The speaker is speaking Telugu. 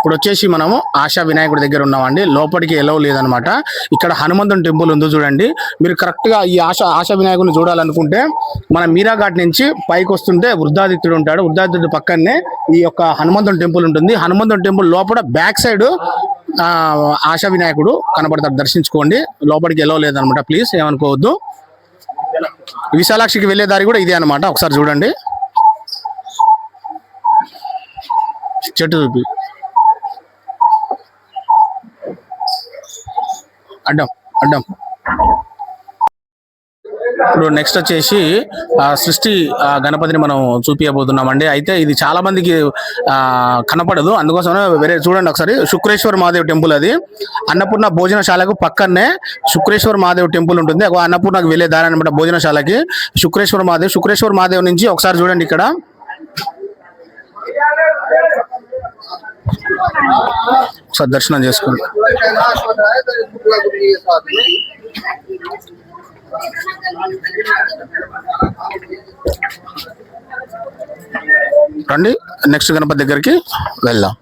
ఇప్పుడు వచ్చేసి మనము ఆశా వినాయకుడి దగ్గర ఉన్నామండి. లోపలికి ఎలవ్ లేదనమాట. ఇక్కడ హనుమంతుని టెంపుల్ ఉంది చూడండి. మీరు కరెక్ట్ గా ఈ ఆశా వినాయకుడిని చూడాలనుకుంటే మన మీరాఘాట్ నుంచి పైకి వస్తుంటే వృద్ధాదిత్యుడు ఉంటాడు. వృద్ధాదిత్యుడు పక్కనే ఈ యొక్క హనుమంతుని టెంపుల్ ఉంటుంది. హనుమంతుని టెంపుల్ లోపల బ్యాక్ సైడ్ ఆశా వినాయకుడు కనబడతాడు. దర్శించుకోండి. లోపలికి ఎలవ్ లేదనమాట. ప్లీజ్ ఏమనుకోవద్దు. విశాలాక్షికి వెళ్ళే దారి కూడా ఇదే అనమాట. ఒకసారి చూడండి. చెట్టు చూపి అడ్డం అడ్డం. ఇప్పుడు నెక్స్ట్ వచ్చేసి సృష్టి గణపతిని మనం చూపించబోతున్నామండి. అయితే ఇది చాలా మందికి కనపడదు, అందుకోసమే వేరే చూడండి ఒకసారి. శుక్రేశ్వర మహాదేవ్ టెంపుల్ అది. అన్నపూర్ణ భోజనశాలకు పక్కనే శుక్రేశ్వర మహాదేవ్ టెంపుల్ ఉంటుంది. అన్నపూర్ణకు వెళ్ళే దారి అనమాట భోజనశాలకి. శుక్రేశ్వర మహాదేవ్ నుంచి ఒకసారి చూడండి. ఇక్కడ ఒకసారి దర్శనం చేసుకోండి. రండి నెక్స్ట్ గణపతి దగ్గరికి వెళ్దాం.